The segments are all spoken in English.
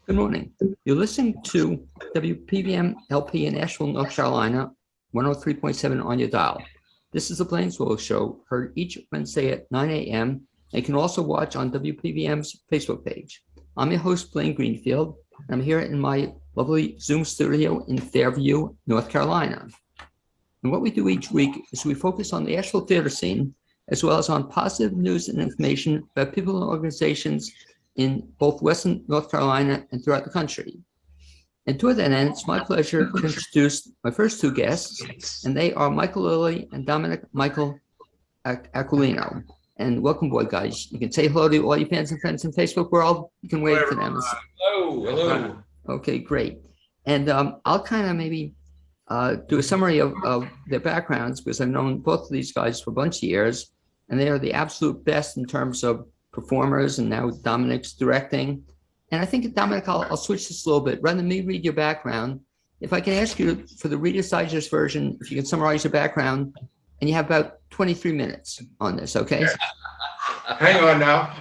Good morning. You're listening to WPVM LP in Asheville, North Carolina, 103.7 on your dial. This is the BLAINESWORLD show, heard each Wednesday at 9 a.m. And you can also watch on WPVM's Facebook page. I'm your host, Blaine Greenfield. And I'm here in my lovely Zoom studio in Fairview, North Carolina. And what we do each week is we focus on the Asheville theater scene, as well as on positive news and information about people and organizations in both Western North Carolina and throughout the country. And toward that end, it's my pleasure to introduce my first two guests, and they are Michael Lilly and Dominic Michael Aquilino. And welcome, boy, guys. You can say hello to all your fans and friends in Facebook world. You can wave to them. Hello. Okay, great. And I'll kind of maybe do a summary of their backgrounds, because I've known both of these guys for a bunch of years, and they are the absolute best in terms of performers, and now Dominic's directing. And I think, Dominic, I'll switch this a little bit. Rather than me read your background, if I can ask you for the Reader's Digest version, if you can summarize your background, and you have about 23 minutes on this, okay? Hang on now.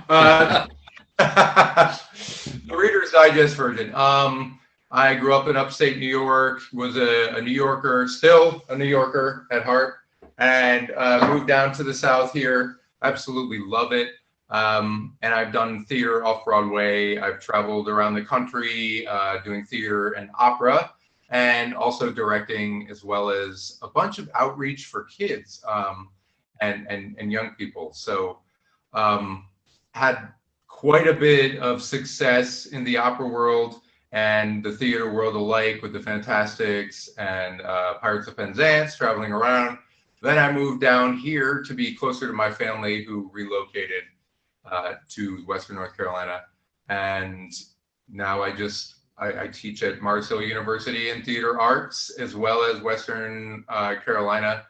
The Reader's Digest version. I grew up in upstate New York, was a New Yorker, still a New Yorker at heart, and moved down to the South here. Absolutely love it. And I've done theater off-Broadway. I've traveled around the country doing theater and opera, and also directing, as well as a bunch of outreach for kids and young people. So had quite a bit of success in the opera world and the theater world alike, with the Fantastics and Pirates of Penzance, traveling around. Then I moved down here to be closer to my family, who relocated to Western North Carolina, and now I teach at Mars Hill University in theater arts, as well as Western Carolina.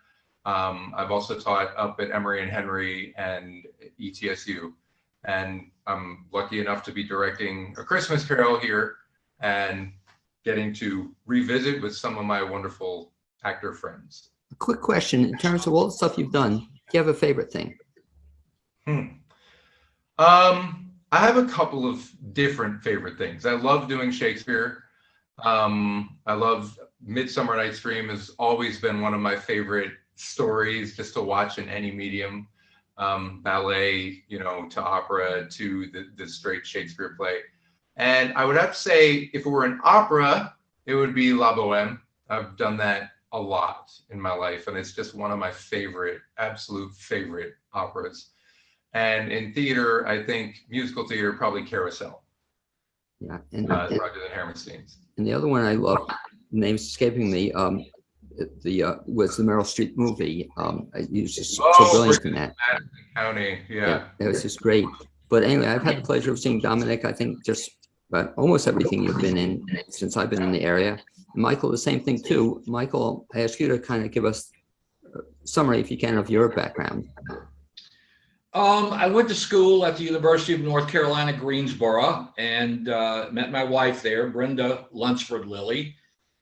I've also taught up at Emory and Henry and ETSU, and I'm lucky enough to be directing A Christmas Carol here and getting to revisit with some of my wonderful actor friends. A quick question, in terms of all the stuff you've done, do you have a favorite thing? I have a couple of different favorite things. I love doing Shakespeare. I love Midsummer Night's Dream, has always been one of my favorite stories just to watch in any medium. Ballet, to opera, to the straight Shakespeare play. And I would have to say, if it were an opera, it would be La Boheme. I've done that a lot in my life, and it's just one of my absolute favorite operas. And in theater, I think musical theater, probably Carousel. Yeah, and rather than Hammerstein's. And the other one I love, the name's escaping me, was the Meryl Streep movie. He was just so brilliant in that. County, yeah. It was just great. But anyway, I've had the pleasure of seeing Dominic, I think, just about almost everything you've been in since I've been in the area. And Michael, the same thing too. Michael, I ask you to kind of give us a summary, if you can, of your background. I went to school at the University of North Carolina, Greensboro, and met my wife there, Brenda Lunsford Lilly.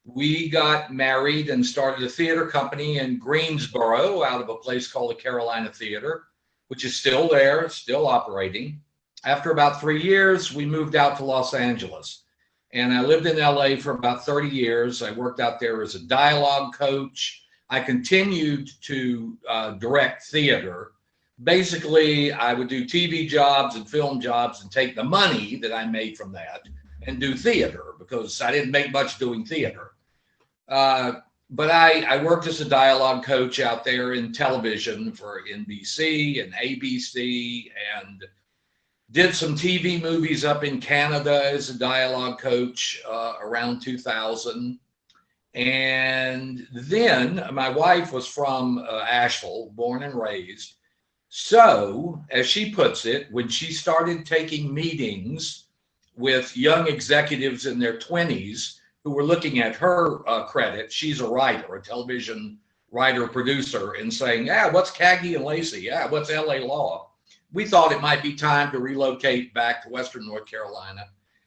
We got married and started a theater company in Greensboro out of a place called the Carolina Theater, which is still there, still operating. After about 3 years, we moved out to Los Angeles, and I lived in LA for about 30 years. I worked out there as a dialogue coach. I continued to direct theater. Basically, I would do TV jobs and film jobs and take the money that I made from that and do theater, because I didn't make much doing theater. But I worked as a dialogue coach out there in television for NBC and ABC, and did some TV movies up in Canada as a dialogue coach around 2000. And then my wife was from Asheville, born and raised. So, as she puts it, when she started taking meetings with young executives in their 20s who were looking at her credit, she's a writer, a television writer, producer, and saying, what's Caggy and Lacey? What's LA Law? We thought it might be time to relocate back to Western North Carolina.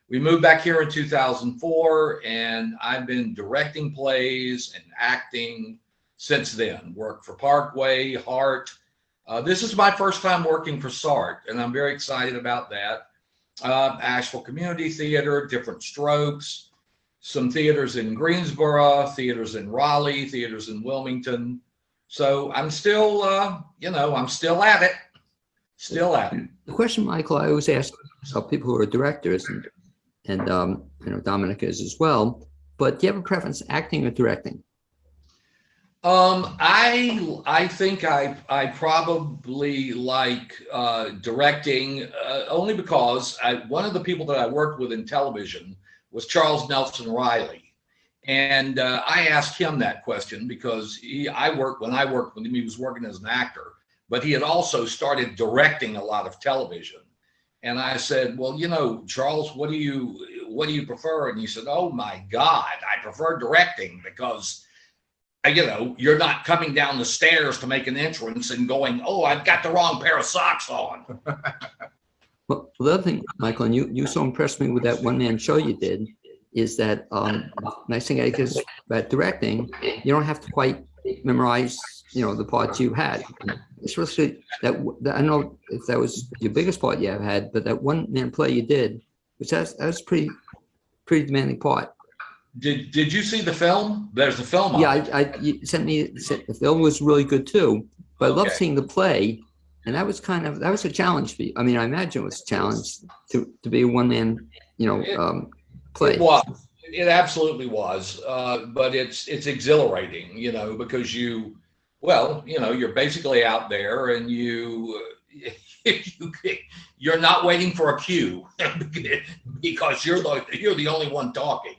We moved back here in 2004, and I've been directing plays and acting since then. Worked for Parkway, Hart. This is my first time working for SART, and I'm very excited about that. Asheville Community Theater, Different Strokes, some theaters in Greensboro, theaters in Raleigh, theaters in Wilmington. So I'm still, I'm still at it. Still at it. The question, Michael, I always ask people who are directors, and Dominic is as well. But do you have a preference, acting or directing? I think I probably like directing only because one of the people that I worked with in television was Charles Nelson Riley, and I asked him that question because when I worked with him, he was working as an actor, but he had also started directing a lot of television. And I said, well, Charles, what do you prefer? And he said, oh my God, I prefer directing because, you're not coming down the stairs to make an entrance and going, oh, I've got the wrong pair of socks on. Well, the other thing, Michael, and you so impressed me with that one-man show you did, is that nice thing I guess about directing, you don't have to quite memorize, the parts you had. Especially that I don't know if that was your biggest part you ever had, but that one-man play you did, which that was pretty demanding part. Did you see the film? There's the film. Yeah, you sent me. The film was really good too, but I love seeing the play, and that was a challenge for you. I mean, I imagine it was a challenge to be a one-man, play. It was. It absolutely was. But it's exhilarating, because you're basically out there and you're not waiting for a cue because you're the only one talking.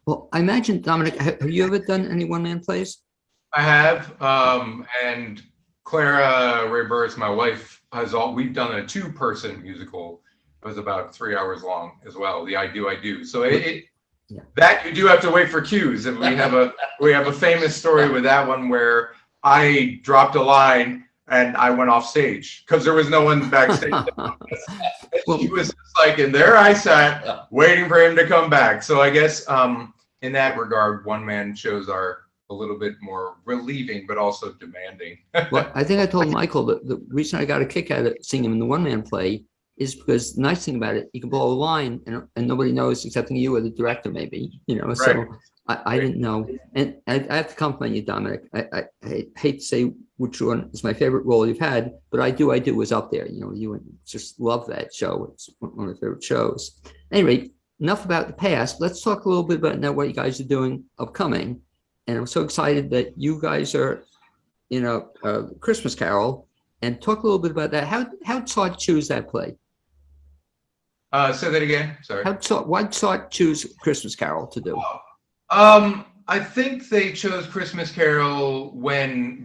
Well, I imagine, Dominic, have you ever done any one-man plays? I have, and Clara Ray-Burris, my wife, we've done a 2-person musical. It was about 3 hours long as well. The I Do. So that you do have to wait for cues, and we have a famous story with that one where I dropped a line and I went off stage because there was no one backstage. She was just like, and there I sat waiting for him to come back. So I guess in that regard, one-man shows are a little bit more relieving, but also demanding. Well, I think I told Michael that the reason I got a kick out of seeing him in the one-man play is because the nice thing about it, you can blow a line and nobody knows excepting you or the director, maybe, Right. So I didn't know. And I have to compliment you, Dominic. I hate to say which one is my favorite role you've had, but I Do was up there. You just love that show. It's one of my favorite shows. Anyway, enough about the past. Let's talk a little bit about now what you guys are doing upcoming. And I'm so excited that you guys are in a Christmas Carol, and talk a little bit about that. How did Sart choose that play? Say that again. Sorry. Why did Sart choose Christmas Carol to do? I think they chose Christmas Carol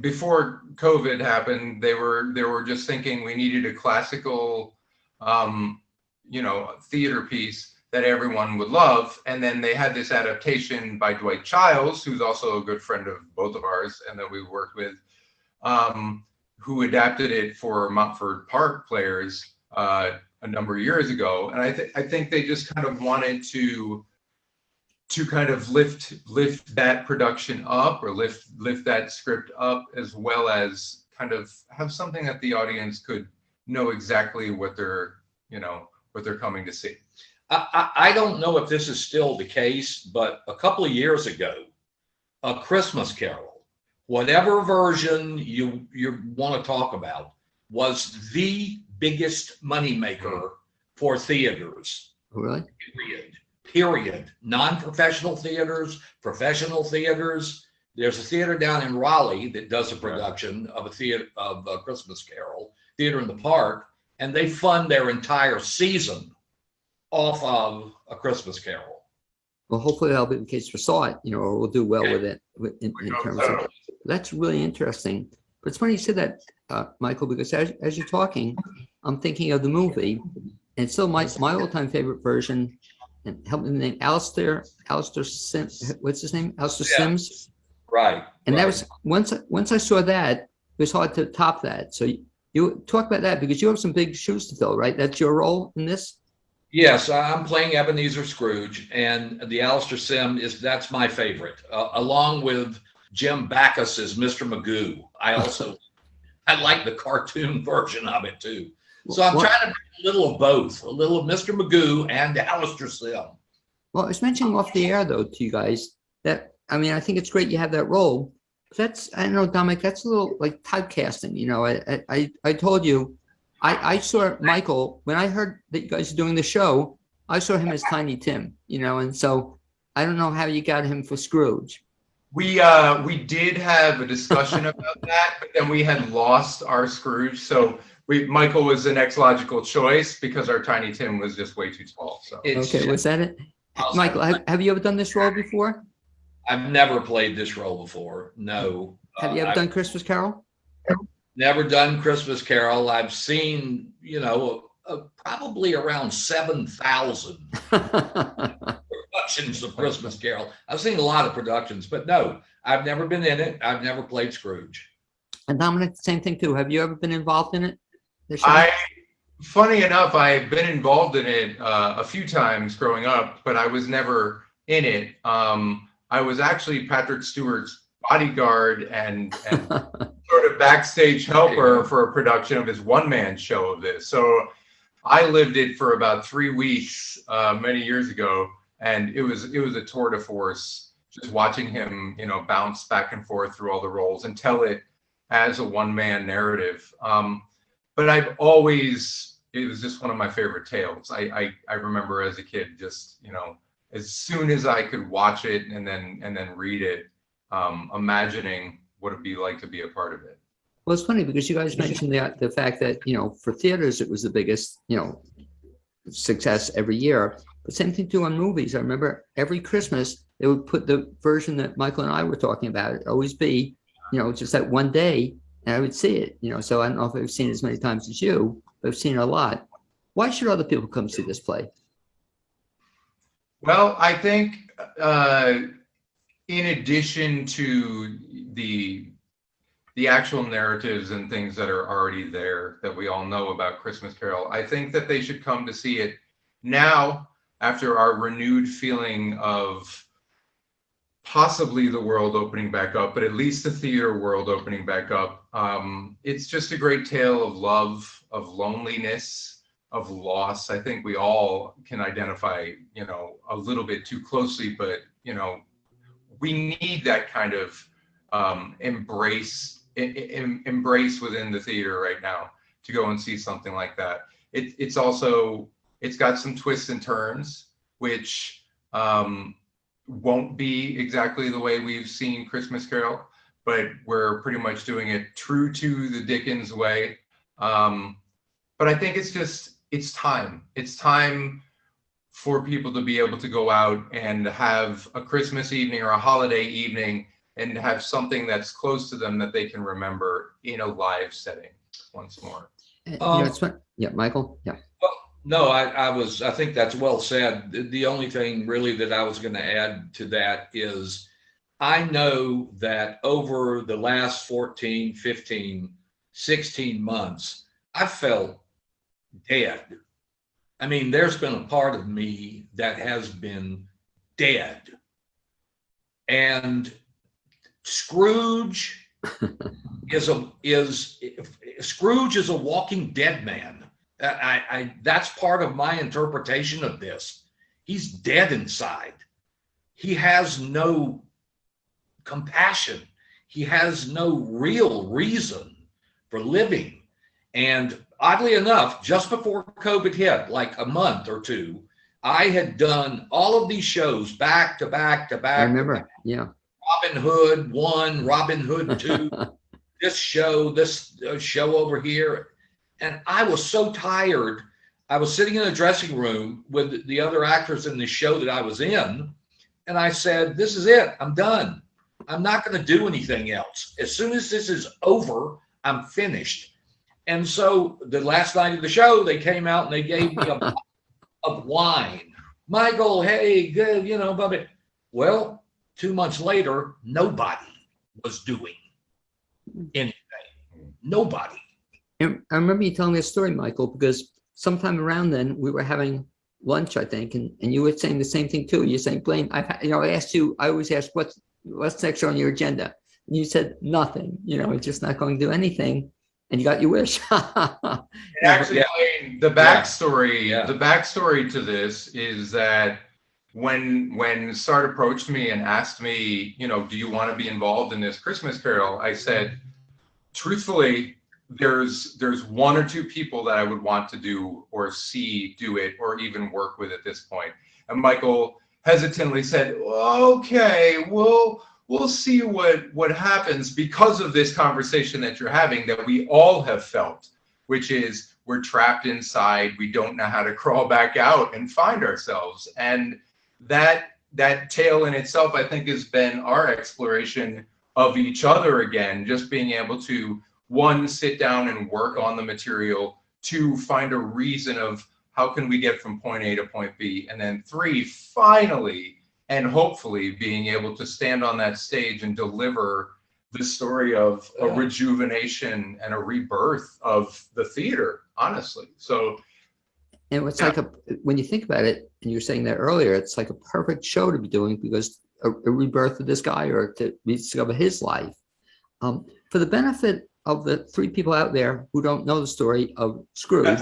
before COVID happened. They were just thinking we needed a classical, theater piece that everyone would love. And then they had this adaptation by Dwight Childs, who's also a good friend of both of ours and that we worked with, who adapted it for Montfort Park players a number of years ago. And I think they just kind of wanted to kind of lift that production up, or lift that script up, as well as kind of have something that the audience could know exactly what they're coming to see. I don't know if this is still the case, but a couple of years ago, A Christmas Carol, whatever version you want to talk about, was the biggest moneymaker for theaters. Really? Period. Non-professional theaters, professional theaters. There's a theater down in Raleigh that does a production of a Christmas Carol, Theater in the Park, and they fund their entire season off of A Christmas Carol. Well, hopefully that'll be the case for Sart, or we'll do well with it in terms of. That's really interesting. But it's funny you said that, Michael, because as you're talking, I'm thinking of the movie, and still my all-time favorite version. And help me with the name, Alistair Sims. What's his name? Alistair Sims. Right. And that was once I saw that, it was hard to top that. So you talk about that because you have some big shoes to fill, right? That's your role in this. Yes, I'm playing Ebenezer Scrooge, and the Alistair Sim that's my favorite, along with Jim Backus as Mr. Magoo. I like the cartoon version of it too. So I'm Well- trying to bring a little of both, a little of Mr. Magoo and Alistair Sim. Well, I was mentioning off the air though to you guys that, I mean, I think it's great you have that role. That's, I don't know, Dominic, that's a little like typecasting, you know. I told you, I saw Michael when I heard that you guys are doing the show. I saw him as Tiny Tim, you know, and so I don't know how you got him for Scrooge. We did have a discussion about that, but then we had lost our Scrooge. So Michael was the next logical choice because our Tiny Tim was just way too tall. So Okay, was that it? Michael, have you ever done this role before? I've never played this role before. No. Have you ever done Christmas Carol? Never done Christmas Carol. I've seen, probably around 7,000 productions of Christmas Carol. I've seen a lot of productions, but no, I've never been in it. I've never played Scrooge. And Dominic, the same thing too. Have you ever been involved in it? The show? Funny enough, I've been involved in it a few times growing up, but I was never in it. I was actually Patrick Stewart's bodyguard and sort of backstage helper for a production of his one-man show of this. So I lived it for about 3 weeks many years ago, and it was a tour de force, just watching him, bounce back and forth through all the roles and tell it as a one-man narrative. But it was just one of my favorite tales. I remember as a kid, just, as soon as I could watch it and then read it, imagining what it'd be like to be a part of it. Well, it's funny because you guys mentioned the fact that, for theaters, it was the biggest, success every year. But same thing too on movies. I remember every Christmas, they would put the version that Michael and I were talking about. It'd always be, just that one day, and I would see it, so I don't know if I've seen it as many times as you, but I've seen it a lot. Why should other people come see this play? Well, I think in addition to the actual narratives and things that are already there that we all know about Christmas Carol, I think that they should come to see it now after our renewed feeling of possibly the world opening back up, but at least the theater world opening back up. It's just a great tale of love, of loneliness, of loss. I think we all can identify, a little bit too closely, but, we need that kind of embrace within the theater right now to go and see something like that. It's got some twists and turns, which won't be exactly the way we've seen Christmas Carol, but we're pretty much doing it true to the Dickens way. But I think it's time. It's time for people to be able to go out and have a Christmas evening or a holiday evening and have something that's close to them that they can remember in a live setting once more. Yeah, Michael. Yeah. No, I think that's well said. The only thing really that I was going to add to that is I know that over the last 14, 15, 16 months, I felt dead. I mean, there's been a part of me that has been dead. And Scrooge Scrooge is a walking dead man. That's part of my interpretation of this. He's dead inside. He has no compassion. He has no real reason for living. And oddly enough, just before COVID hit, like a month or two, I had done all of these shows back to back to back. I remember, yeah. Robin Hood 1, Robin Hood 2, this show over here. And I was so tired. I was sitting in a dressing room with the other actors in the show that I was in. And I said, this is it. I'm done. I'm not going to do anything else. As soon as this is over, I'm finished. And so the last night of the show, they came out and they gave me a bottle of wine. Michael, hey, good, but well, 2 months later, nobody was doing anything. Nobody. And I remember you telling me a story, Michael, because sometime around then we were having lunch, I think, and you were saying the same thing too. You're saying, Blaine, I asked you, I always ask, what's next on your agenda? And you said nothing, it's just not going to do anything. And you got your wish. Actually, mean, the backstory, Yeah. the backstory to this is that when Sart approached me and asked me, do you want to be involved in this Christmas Carol? I said, truthfully, there's one or two people that I would want to do or see do it or even work with at this point. And Michael hesitantly said, okay, we'll see what happens because of this conversation that you're having that we all have felt, which is we're trapped inside. We don't know how to crawl back out and find ourselves. And that tale in itself, I think, has been our exploration of each other again, just being able to, one, sit down and work on the material, two, find a reason of how can we get from point A to point B, and then three, finally, and hopefully being able to stand on that stage and deliver the story of a rejuvenation and a rebirth of the theater, honestly. So, and it's like when you think about it, and you were saying that earlier, it's like a perfect show to be doing because a rebirth of this guy or to rediscover his life. For the benefit of the three people out there who don't know the story of Scrooge,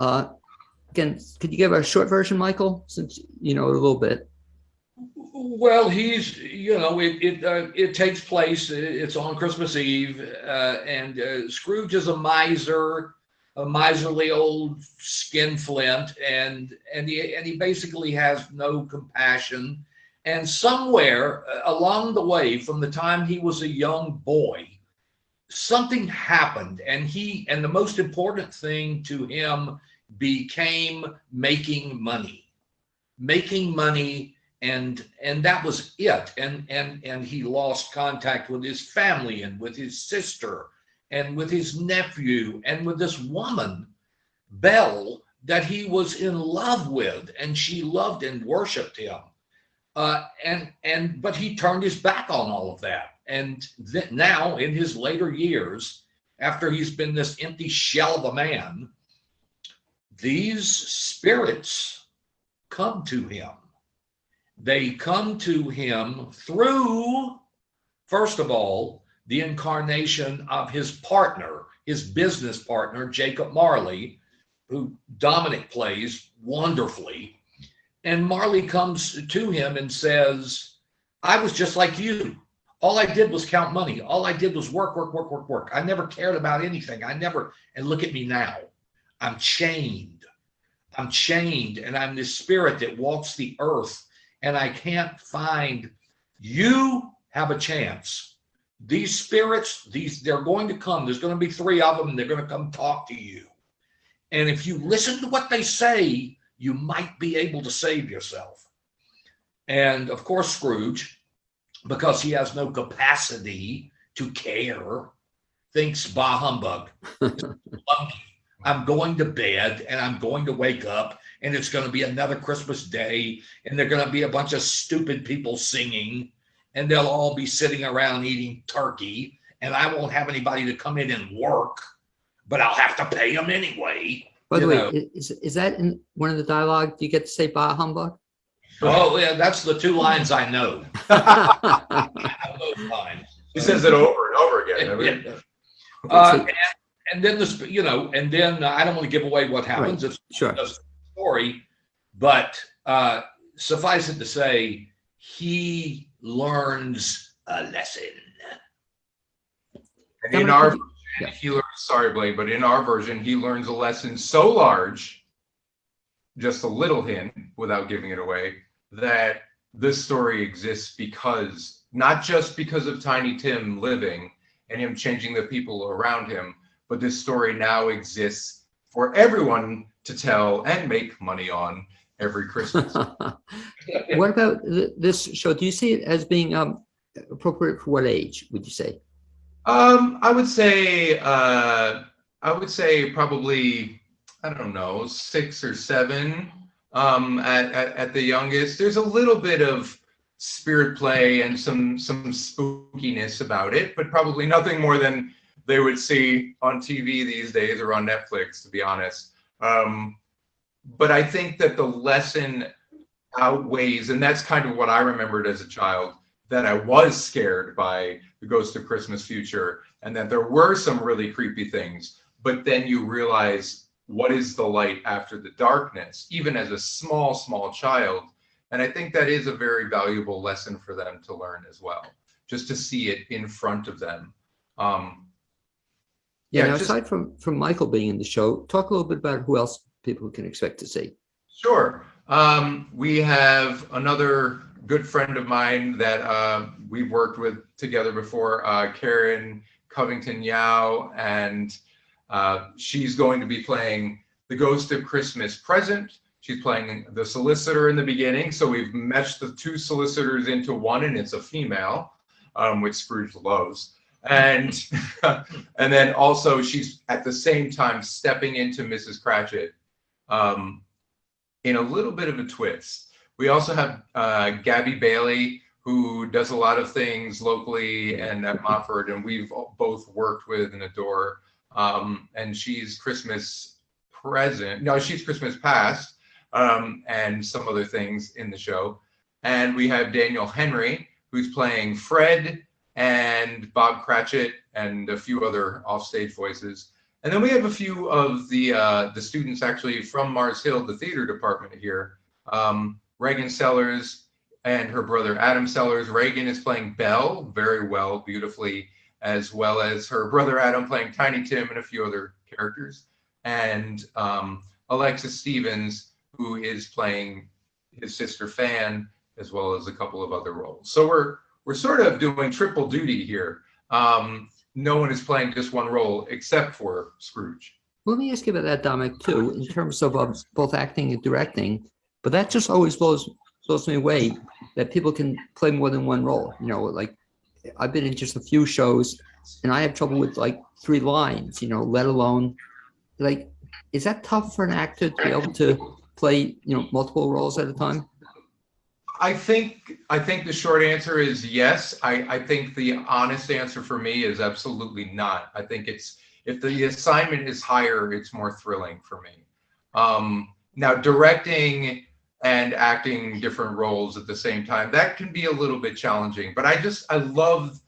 again, could you give a short version, Michael, since you know it a little bit? Well, it takes place. It's on Christmas Eve, and Scrooge is a miserly old skinflint, and he basically has no compassion. And somewhere along the way, from the time he was a young boy, something happened, and the most important thing to him became making money, and that was it. And he lost contact with his family and with his sister and with his nephew and with this woman, Belle, that he was in love with, and she loved and worshiped him. But he turned his back on all of that. And now in his later years, after he's been this empty shell of a man, these spirits come to him. They come to him through, first of all, the incarnation of his partner, his business partner, Jacob Marley, who Dominic plays wonderfully. And Marley comes to him and says, I was just like you. All I did was count money. All I did was work. I never cared about anything. And look at me now. I'm chained, and I'm this spirit that walks the earth, and I can't find. You have a chance. These spirits, they're going to come. There's going to be three of them, and they're going to come talk to you. And if you listen to what they say, you might be able to save yourself. And of course, Scrooge, because he has no capacity to care, thinks, bah humbug. I'm going to bed and I'm going to wake up and it's going to be another Christmas day and they're going to be a bunch of stupid people singing and they'll all be sitting around eating turkey and I won't have anybody to come in and work, but I'll have to pay them anyway. By the way, is that in one of the dialogue? Do you get to say bah humbug? Oh, yeah, that's the two lines I know. I know those lines. He says it over and over again. And then this, and then I don't want to give away what happens. Right. It's Sure. just a story, but suffice it to say, he learns a lesson. And in our version, he learns, sorry, Blaine, but in our version, he learns a lesson so large, just a little hint without giving it away, that this story exists because, not just because of Tiny Tim living and him changing the people around him, but this story now exists for everyone to tell and make money on every Christmas. What about this show? Do you see it as being appropriate for what age, would you say? I would say probably, I don't know, 6 or 7 at the youngest. There's a little bit of spirit play and some spookiness about it, but probably nothing more than they would see on TV these days or on Netflix, to be honest. But I think that the lesson outweighs, and that's kind of what I remembered as a child, that I was scared by the Ghost of Christmas Future and that there were some really creepy things. But then you realize what is the light after the darkness, even as a small, small child. And I think that is a very valuable lesson for them to learn as well, just to see it in front of them. Now, aside from Michael being in the show, talk a little bit about who else people can expect to see. Sure. We have another good friend of mine that we've worked with together before, Karen Covington Yao, and she's going to be playing the Ghost of Christmas Present. She's playing the solicitor in the beginning, so we've meshed the two solicitors into one, and it's a female, which Scrooge loves. And and then also she's at the same time stepping into Mrs. Cratchit in a little bit of a twist. We also have Gabby Bailey, who does a lot of things locally and at Montfort, and we've both worked with and adore. And she's Christmas Present. No, she's Christmas Past, and some other things in the show. And we have Daniel Henry, who's playing Fred and Bob Cratchit and a few other offstage voices. And then we have a few of the students actually from Mars Hill, the theater department here. Reagan Sellers and her brother Adam Sellers. Reagan is playing Belle very well, beautifully, as well as her brother Adam playing Tiny Tim and a few other characters. And Alexis Stevens, who is playing his sister Fan, as well as a couple of other roles. So we're sort of doing triple duty here. No one is playing just one role except for Scrooge. Let me ask you about that, Dominic, too, in terms of both acting and directing. But that just always blows me away that people can play more than one role. You know, like I've been in just a few shows and I have trouble with like 3 lines, you know, let alone like, is that tough for an actor to be able to play, you know, multiple roles at a time? I think the short answer is yes. I think the honest answer for me is absolutely not. I think if the assignment is higher, it's more thrilling for me. Now, directing and acting different roles at the same time, that can be a little bit challenging, but I love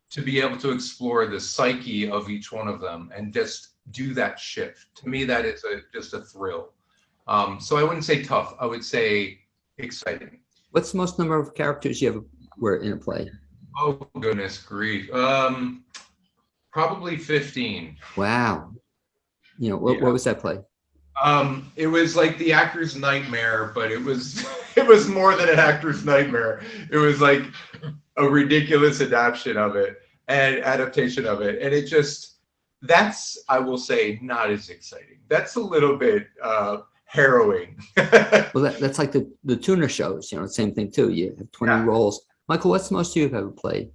to be able to explore the psyche of each one of them and just do that shift. To me, that is just a thrill. So I wouldn't say tough, I would say exciting. What's the most number of characters you ever were in a play? Oh, goodness grief. Probably 15. Wow. You know, what was that play? It was like the actor's nightmare, but it was more than an actor's nightmare. It was like a ridiculous adaptation of it and adaptation of it. And it just, that's, I will say, not as exciting. That's a little bit harrowing. Well, that's like the tuna shows, you know, same thing too. You have 20 roles. Michael, what's the most you've ever played?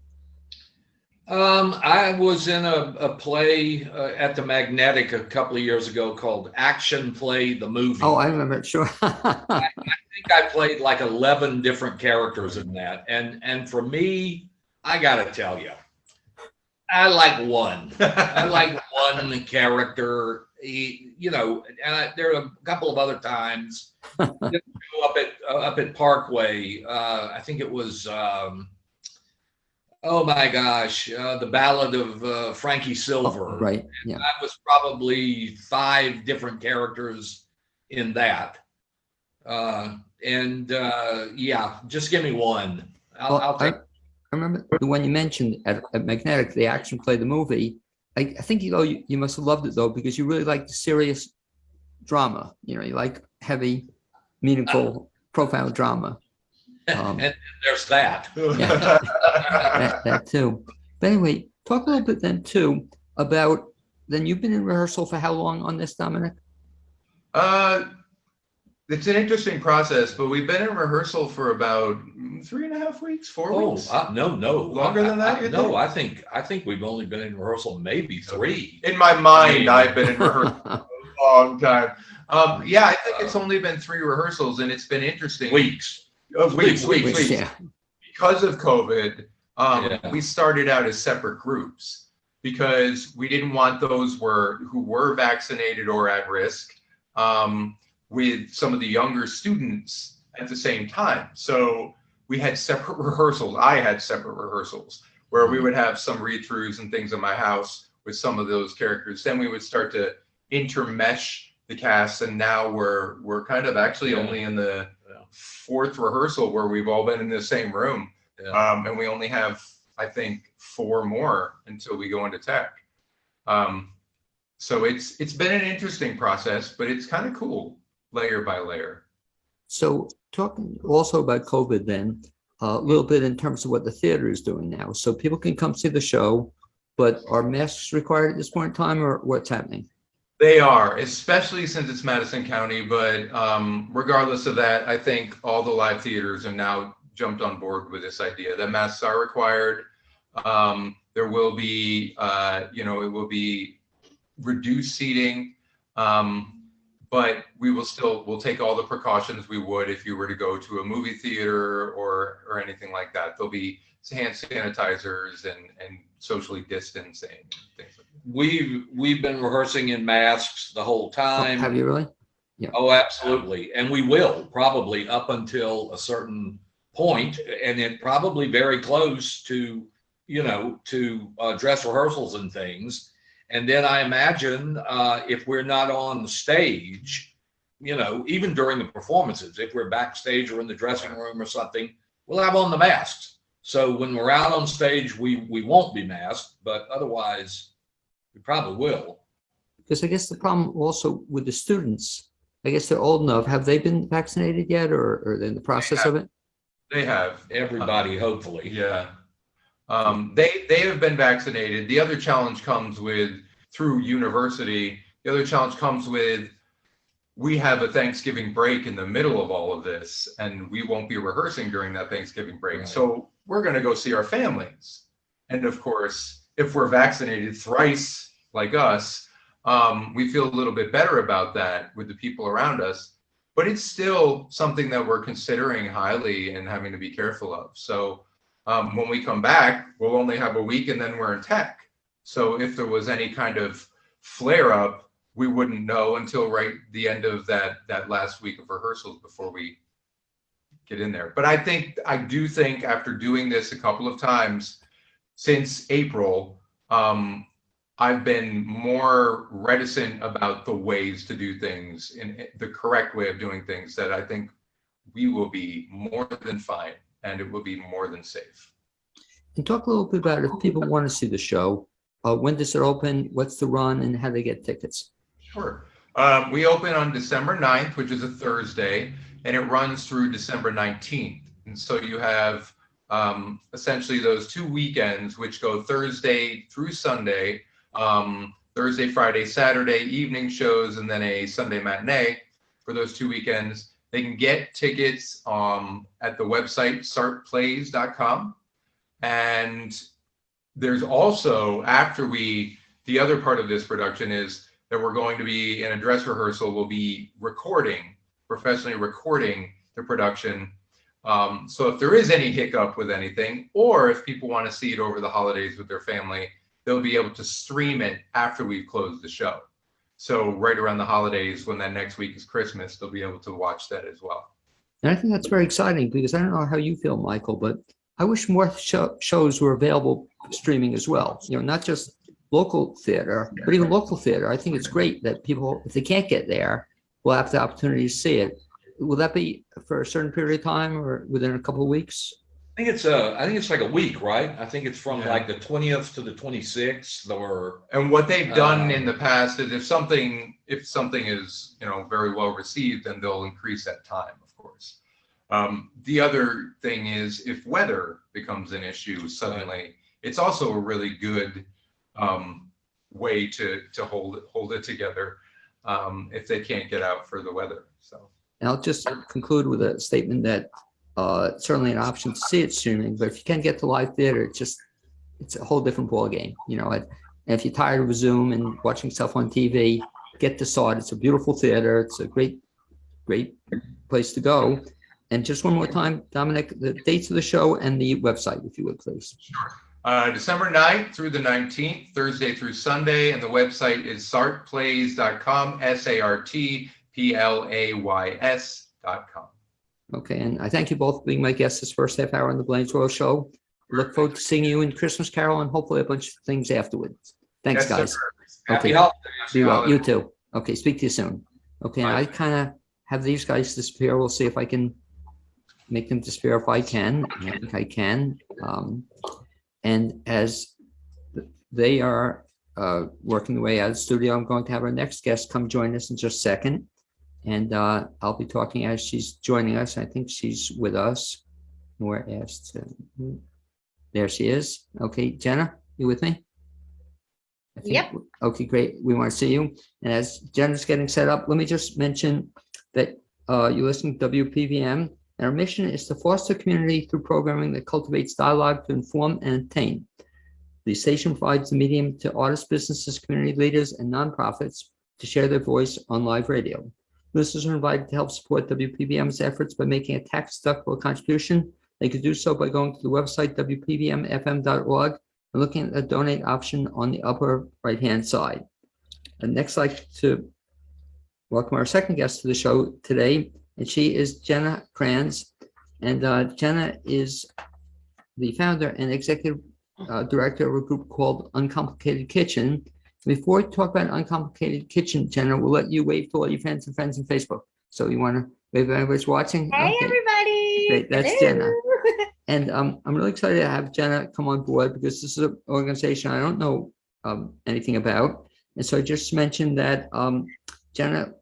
I was in a play at the Magnetic a couple of years ago called Action Play the Movie. Oh, I remember it, sure. I think I played like 11 different characters in that. And for me, I got to tell you, I like one. I like one character. You know, and there are a couple of other times up at Parkway. I think it was oh my gosh, the Ballad of Frankie Silver. Oh, right. Yeah. I was probably 5 different characters in that. Yeah, just give me one. I'll take. I remember the one you mentioned at Magnetic, the Action Play the Movie. I think you must have loved it though, because you really like the serious drama. You know, you like heavy, meaningful, profound drama. And there's that. Yeah, that too. But anyway, talk a little bit then too about, then you've been in rehearsal for how long on this, Dominic? It's an interesting process, but we've been in rehearsal for about 3.5 weeks, 4 weeks. No. Longer than that? No, I think we've only been in rehearsal maybe 3. In my mind, I've been in rehearsal for a long time. Yeah, I think it's only been 3 rehearsals, and it's been interesting. Weeks. Weeks. Yeah. Because of COVID, we started out as separate groups because we didn't want those who were vaccinated or at risk with some of the younger students at the same time. So we had separate rehearsals. I had separate rehearsals where we would have some read-throughs and things in my house with some of those characters. Then we would start to intermesh the cast, and now we're kind of actually only in the fourth rehearsal where we've all been in the same room. And we only have, I think, 4 more until we go into tech. So it's been an interesting process, but it's kind of cool, layer by layer. So talking also about COVID then, a little bit in terms of what the theater is doing now. So people can come see the show, but are masks required at this point in time, or what's happening? They are, especially since it's Madison County, but regardless of that, I think all the live theaters are now jumped on board with this idea that masks are required. There will be, it will be reduced seating, but we'll take all the precautions we would if you were to go to a movie theater or anything like that. There'll be hand sanitizers and socially distancing and things like that. We've been rehearsing in masks the whole time. Have you really? Yeah. Oh, absolutely. And we will probably up until a certain point, and it probably very close to, dress rehearsals and things. And then I imagine if we're not on the stage, even during the performances, if we're backstage or in the dressing room or something, we'll have on the masks. So when we're out on stage, we won't be masked, but otherwise we probably will. Because I guess the problem also with the students, I guess they're old enough. Have they been vaccinated yet, or are they in the process of it? They have. Everybody, hopefully. Yeah. They have been vaccinated. The other challenge comes through university. The other challenge comes with, we have a Thanksgiving break in the middle of all of this, and we won't be rehearsing during that Thanksgiving break. Right. So we're going to go see our families. And of course, if we're vaccinated thrice like us, we feel a little bit better about that with the people around us, but it's still something that we're considering highly and having to be careful of. So when we come back, we'll only have a week and then we're in tech. So if there was any kind of flare up, we wouldn't know until right the end of that last week of rehearsals before we get in there. But I do think after doing this a couple of times since April, I've been more reticent about the ways to do things, in the correct way of doing things, that I think we will be more than fine and it will be more than safe. And talk a little bit about if people want to see the show, when does it open, what's the run, and how do they get tickets? Sure. We open on December 9th, which is a Thursday, and it runs through December 19th. And so you have essentially those 2 weekends, which go Thursday through Sunday, Thursday, Friday, Saturday evening shows, and then a Sunday matinee for those 2 weekends. They can get tickets at the website sartplays.com. And there's also, the other part of this production is that we're going to be in a dress rehearsal. We'll be professionally recording the production. So if there is any hiccup with anything, or if people want to see it over the holidays with their family, they'll be able to stream it after we've closed the show. So right around the holidays, when that next week is Christmas, they'll be able to watch that as well. And I think that's very exciting, because I don't know how you feel, Michael, but I wish more shows were available streaming as well. Not just local theater, but even local theater. I think it's great that people, if they can't get there, will have the opportunity to see it. Will that be for a certain period of time or within a couple of weeks? I think it's like a week, right? I think it's from like the 20th to the 26th, or. And what they've done in the past is if something is very well received, then they'll increase that time, of course. The other thing is, if weather becomes an issue suddenly, it's also a really good way to hold it together if they can't get out for the weather. So. And I'll just conclude with a statement that it's certainly an option to see it streaming, but if you can't get to live theater, it's a whole different ballgame. And if you're tired of Zoom and watching stuff on TV, get to SART. It's a beautiful theater. It's a great place to go. And just one more time, Dominic, the dates of the show and the website, if you would, please. Sure. December 9th through the 19th, Thursday through Sunday, and the website is sartplays.com, sartplays.com. Okay, and I thank you both for being my guests this first half hour on the Blaine's World Show. I look forward to seeing you in Christmas Carol and hopefully a bunch of things afterwards. Thanks, guys. Happy holidays. Be well. You too. Okay, speak to you soon. Okay, and I kind of have these guys disappear. We'll see if I can make them disappear if I can. I think I can. And as they are working their way out of the studio, I'm going to have our next guest come join us in just a second. And I'll be talking as she's joining us. I think she's with us. We're asked to, there she is. Okay, Jenna, you with me? Yep. Okay, great. We want to see you. And as Jenna's getting set up, let me just mention that you listen to WPVM. And our mission is to foster community through programming that cultivates dialogue to inform and entertain. The station provides the medium to artists, businesses, community leaders, and nonprofits to share their voice on live radio. Listeners are invited to help support WPVM's efforts by making a tax-deductible contribution. They can do so by going to the website wpvmfm.org and looking at the donate option on the upper right-hand side. And next, I'd like to welcome our second guest to the show today, and she is Jenna Kranz. And Jenna is the founder and executive director of a group called Uncomplicated Kitchen. Before we talk about Uncomplicated Kitchen, Jenna, we'll let you wave to all your friends and friends on Facebook. So you want to wave to everybody's watching? Hey, okay. everybody. Great, that's Jenna. And I'm really excited to have Jenna come on board because this is an organization I don't know anything about. And so I just mentioned that Jenna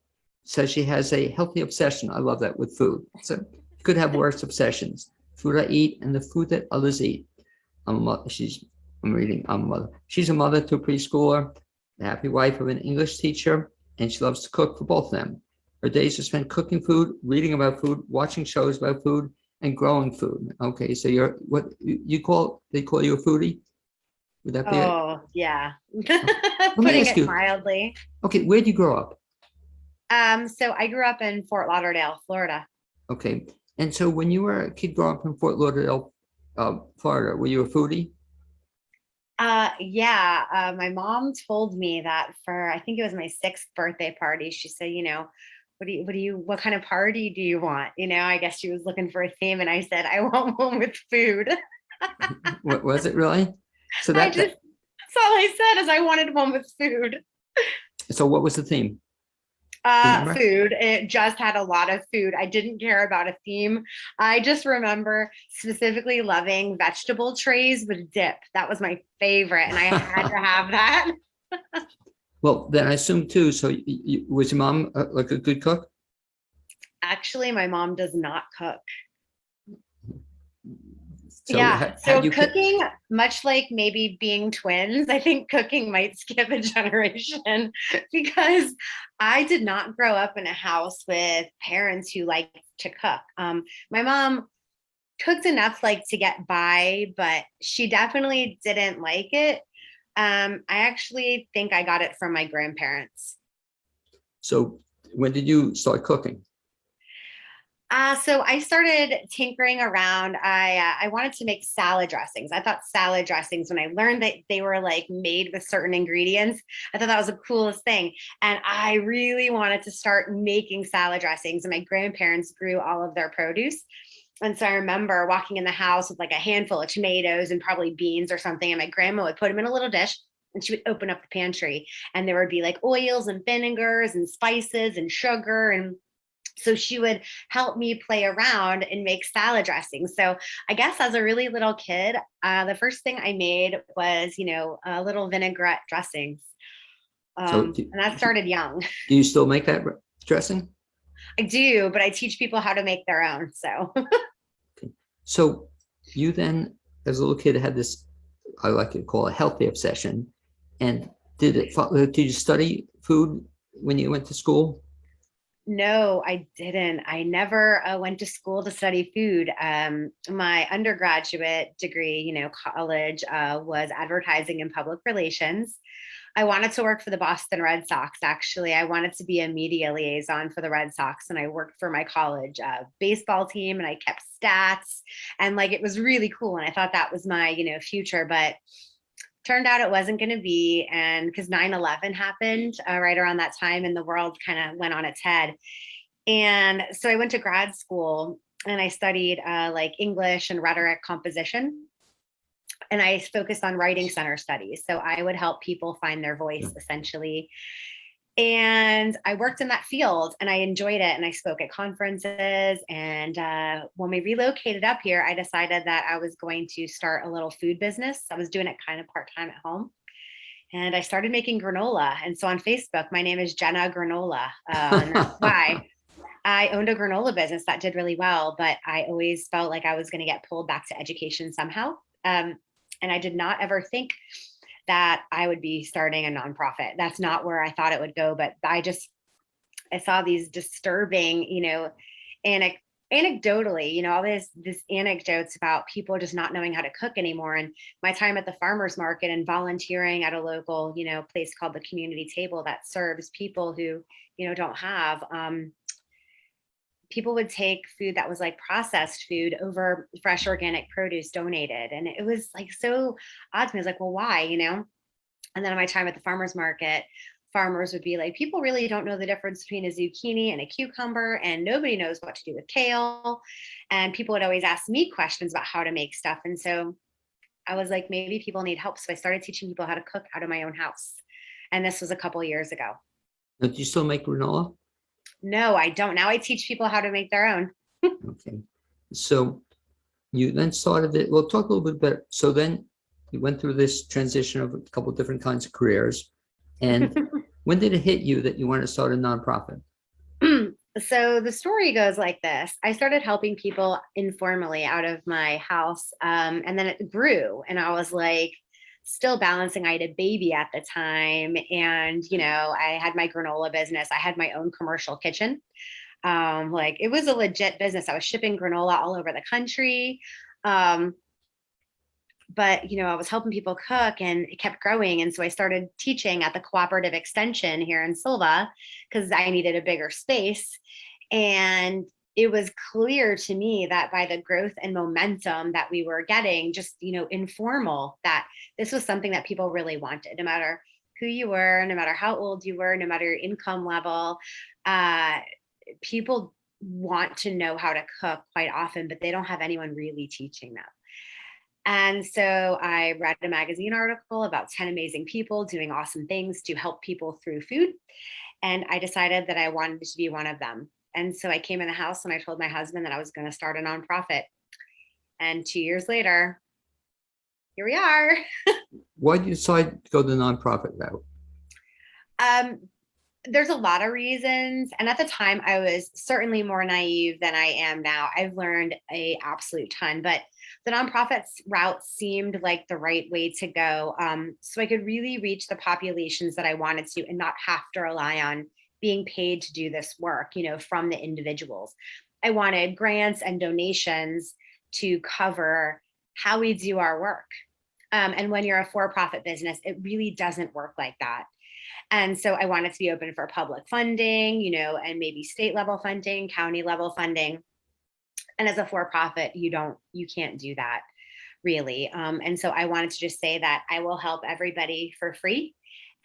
says she has a healthy obsession. I love that with food. So you could have worse obsessions. Food I eat and the food that others eat. I'm a mother. She's a mother. She's a mother to a preschooler, the happy wife of an English teacher, and she loves to cook for both of them. Her days are spent cooking food, reading about food, watching shows about food, and growing food. Okay, so you're what you call, they call you a foodie? Would that be it? Oh, yeah. me Putting ask it you- mildly. Okay, where'd you grow up? So I grew up in Fort Lauderdale, Florida. Okay, and so when you were a kid growing up in Fort Lauderdale, Florida, were you a foodie? Yeah. My mom told me that for, I think it was my 6th birthday party. She said, what kind of party do you want? I guess she was looking for a theme, and I said, I want one with food. What was it really? So That's all I said is I wanted one with food. so what was the theme? Remember? Food. It just had a lot of food. I didn't care about a theme. I just remember specifically loving vegetable trays with dip. That was my favorite, and I had to have that. Well, then I assume too. So was your mom like a good cook? Actually, my mom does not cook. So Yeah. So how'd you pick- cooking, much like maybe being twins, I think cooking might skip a generation because I did not grow up in a house with parents who liked to cook. My mom cooked enough to get by, but she definitely didn't like it. I actually think I got it from my grandparents. So when did you start cooking? So I started tinkering around. I wanted to make salad dressings. I thought salad dressings, when I learned that they were made with certain ingredients, I thought that was the coolest thing. And I really wanted to start making salad dressings. And my grandparents grew all of their produce. And so I remember walking in the house with a handful of tomatoes and probably beans or something. And my grandma would put them in a little dish, and she would open up the pantry, and there would be oils and vinegars and spices and sugar. And so she would help me play around and make salad dressings. So I guess as a really little kid, the first thing I made was, little vinaigrette dressings. And that started young. Do you still make that dressing? I do, but I teach people how to make their own. So. Okay. So you then, as a little kid, had this, I like to call a healthy obsession. And did you study food when you went to school? No, I didn't. I never went to school to study food. My undergraduate degree, college, was advertising and public relations. I wanted to work for the Boston Red Sox. Actually, I wanted to be a media liaison for the Red Sox, and I worked for my college baseball team, and I kept stats, and it was really cool. And I thought that was my, future, but turned out it wasn't going to be. And because 9/11 happened right around that time, and the world kind of went on its head. And so I went to grad school, and I studied English and rhetoric composition. And I focused on writing center studies. So I would help people find their voice, essentially. And I worked in that field and I enjoyed it. And I spoke at conferences. And when we relocated up here, I decided that I was going to start a little food business. I was doing it kind of part-time at home. And I started making granola. And so on Facebook, my name is Jenna Granola. And that's why I owned a granola business that did really well, but I always felt like I was going to get pulled back to education somehow. And I did not ever think that I would be starting a nonprofit. That's not where I thought it would go, but I saw these disturbing, anecdotally, all this anecdotes about people just not knowing how to cook anymore. And my time at the farmer's market and volunteering at a local, place called the Community Table that serves people who, don't have, people would take food that was like processed food over fresh organic produce donated. And it was like so odd to me. I was like, well, why, And then at my time at the farmer's market, farmers would be like, people really don't know the difference between a zucchini and a cucumber, and nobody knows what to do with kale. And people would always ask me questions about how to make stuff. And so I was like, maybe people need help. So I started teaching people how to cook out of my own house. And this was a couple of years ago. Do you still make granola? No, I don't. Now I teach people how to make their own. Okay. So you then started it. Well, talk a little bit about, so then you went through this transition of a couple of different kinds of careers. And when did it hit you that you wanted to start a nonprofit? So the story goes like this. I started helping people informally out of my house. And then it grew. And I was like, still balancing. I had a baby at the time. And, I had my granola business. I had my own commercial kitchen. It was a legit business. I was shipping granola all over the country. But, I was helping people cook and it kept growing. And so I started teaching at the cooperative extension here in Silva because I needed a bigger space. And it was clear to me that by the growth and momentum that we were getting, just, informal, that this was something that people really wanted, no matter who you were, no matter how old you were, no matter your income level. People want to know how to cook quite often, but they don't have anyone really teaching them. And so I read a magazine article about 10 amazing people doing awesome things to help people through food. And I decided that I wanted to be one of them. And so I came in the house and I told my husband that I was going to start a nonprofit. And 2 years later, here we are. Why did you decide to go the nonprofit route? There's a lot of reasons. And at the time, I was certainly more naive than I am now. I've learned an absolute ton, but the nonprofit route seemed like the right way to go. So I could really reach the populations that I wanted to and not have to rely on being paid to do this work, from the individuals. I wanted grants and donations to cover how we do our work. And when you're a for-profit business, it really doesn't work like that. And so I wanted to be open for public funding, and maybe state level funding, county level funding. And as a for-profit, you can't do that really. And so I wanted to just say that I will help everybody for free.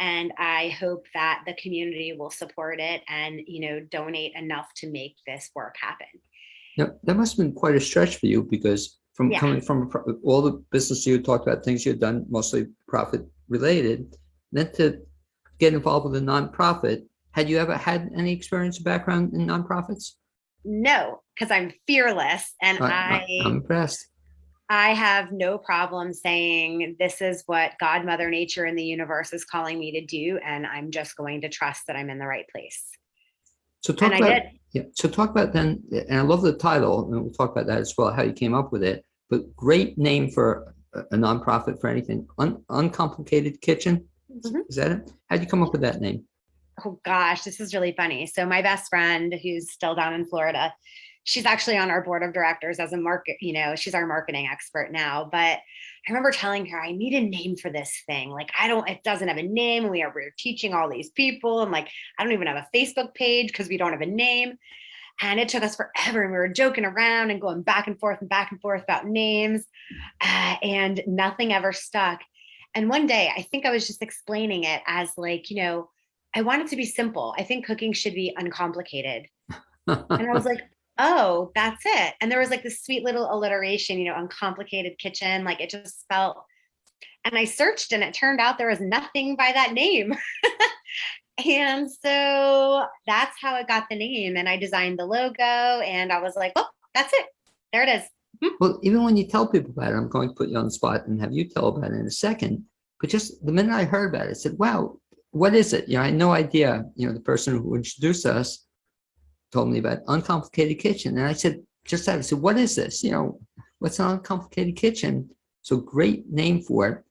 And I hope that the community will support it and, donate enough to make this work happen. Now, that must have been quite a stretch for you because coming from all the business you talked about, things you've done, mostly profit related, then to get involved with a nonprofit. Had you ever had any experience or background in nonprofits? No, because I'm fearless and I'm impressed. I have no problem saying this is what God, Mother Nature, and the universe is calling me to do. And I'm just going to trust that I'm in the right place. So talk about then, and I love the title, and we'll talk about that as well, how you came up with it, but great name for a nonprofit for anything. Uncomplicated Kitchen. Mm-hmm. Is that it? How'd you come up with that name? Oh gosh, this is really funny. So my best friend, who's still down in Florida, she's actually on our board of directors as a she's our marketing expert now. But I remember telling her, I need a name for this thing. It doesn't have a name. We're teaching all these people. I'm like, I don't even have a Facebook page because we don't have a name. And it took us forever. And we were joking around and going back and forth about names. And nothing ever stuck. And one day, I think I was just explaining it as I want it to be simple. I think cooking should be uncomplicated. And I was like, oh, that's it. And there was this sweet little alliteration, Uncomplicated Kitchen. It just felt, and I searched and it turned out there was nothing by that name. And so that's how it got the name. And I designed the logo and I was like, oh, that's it. There it is. Well, even when you tell people about it, I'm going to put you on the spot and have you tell about it in a second. But just the minute I heard about it, I said, wow, what is it? I had no idea. The person who introduced us told me about Uncomplicated Kitchen. And I said, I said, what is this? What's an Uncomplicated Kitchen? So great name for it.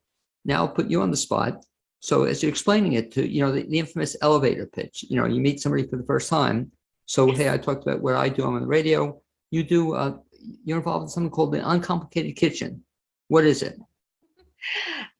Now I'll put you on the spot. So as you're explaining it to, the infamous elevator pitch, you meet somebody for the first time. So, hey, I talked about what I do. I'm on the radio. You're involved in something called the Uncomplicated Kitchen. What is it?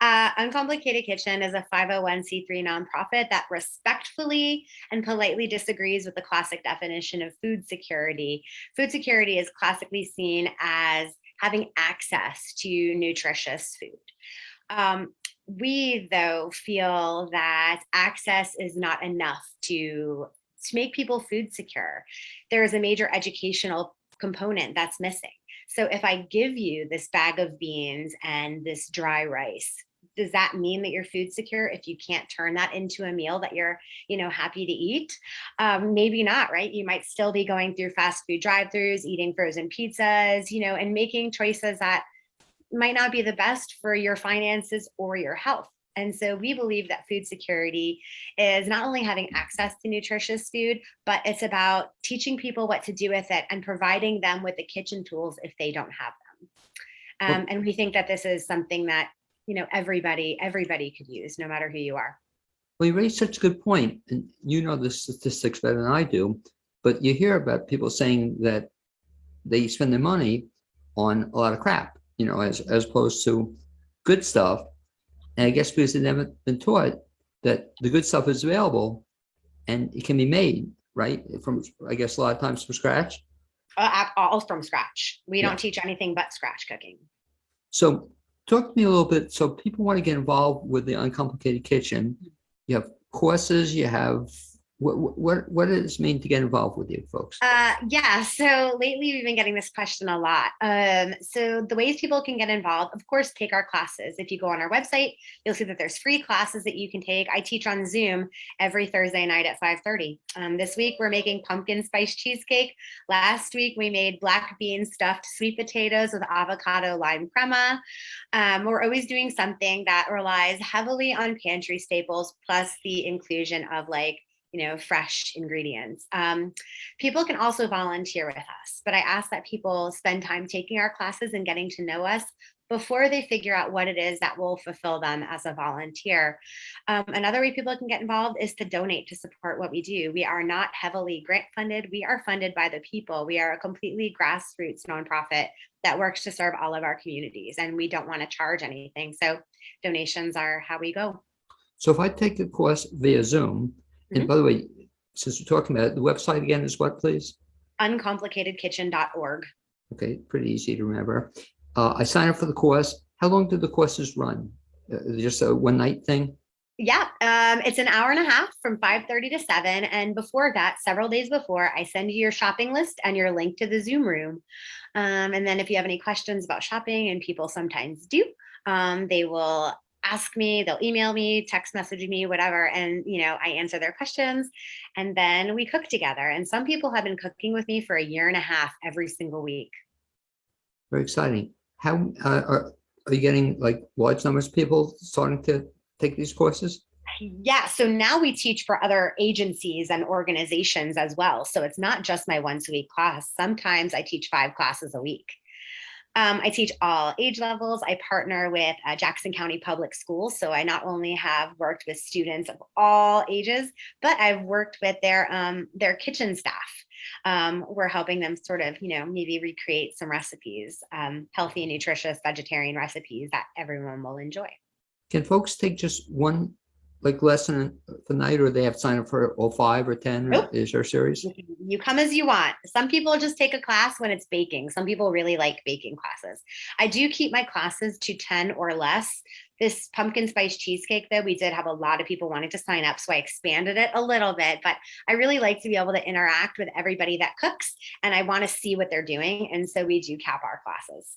Uncomplicated Kitchen is a 501c3 nonprofit that respectfully and politely disagrees with the classic definition of food security. Food security is classically seen as having access to nutritious food. We, though, feel that access is not enough to make people food secure. There is a major educational component that's missing. So if I give you this bag of beans and this dry rice, does that mean that you're food secure if you can't turn that into a meal that you're, happy to eat? Maybe not, right? You might still be going through fast food drive-thrus, eating frozen pizzas, and making choices that might not be the best for your finances or your health. And so we believe that food security is not only having access to nutritious food, but it's about teaching people what to do with it and providing them with the kitchen tools if they don't have them. And we think that this is something that, everybody could use, no matter who you are. Well, you raised such a good point, and you know the statistics better than I do, but you hear about people saying that they spend their money on a lot of crap, as opposed to good stuff. And I guess because they've never been taught that the good stuff is available and it can be made, right? From, I guess, a lot of times from scratch. All from scratch. We don't teach anything but scratch cooking. So talk to me a little bit. So people want to get involved with the Uncomplicated Kitchen. You have courses, you have, what does it mean to get involved with you folks? So lately we've been getting this question a lot. So the ways people can get involved, of course, take our classes. If you go on our website, you'll see that there's free classes that you can take. I teach on Zoom every Thursday night at 5:30. This week we're making pumpkin spice cheesecake. Last week we made black bean stuffed sweet potatoes with avocado lime crema. We're always doing something that relies heavily on pantry staples, plus the inclusion of fresh ingredients. People can also volunteer with us, but I ask that people spend time taking our classes and getting to know us before they figure out what it is that will fulfill them as a volunteer. Another way people can get involved is to donate to support what we do. We are not heavily grant funded. We are funded by the people. We are a completely grassroots nonprofit that works to serve all of our communities, and we don't want to charge anything. So donations are how we go. So if I take the course via Zoom, and by the way, since we're talking about it, the website again is what, please? Uncomplicatedkitchen.org. Okay, pretty easy to remember. I sign up for the course. How long do the courses run? Just a one night thing? Yeah, it's an hour and a half from 5:30 to 7. And before that, several days before, I send you your shopping list and your link to the Zoom room. And then if you have any questions about shopping, and people sometimes do, they will ask me, they'll email me, text message me, whatever. And, I answer their questions, and then we cook together. And some people have been cooking with me for a year and a half every single week. Very exciting. How are you getting large numbers of people starting to take these courses? Yeah. So now we teach for other agencies and organizations as well. So it's not just my once a week class. Sometimes I teach 5 classes a week. I teach all age levels. I partner with Jackson County Public Schools. So I not only have worked with students of all ages, but I've worked with their kitchen staff. We're helping them sort of, maybe recreate some recipes, healthy and nutritious vegetarian recipes that everyone will enjoy. Can folks take just one lesson for the night, or they have to sign up for all 5 or 10? Nope. Is there a series? You come as you want. Some people just take a class when it's baking. Some people really like baking classes. I do keep my classes to 10 or less. This pumpkin spice cheesecake, though, we did have a lot of people wanting to sign up, so I expanded it a little bit, but I really like to be able to interact with everybody that cooks, and I want to see what they're doing. And so we do cap our classes.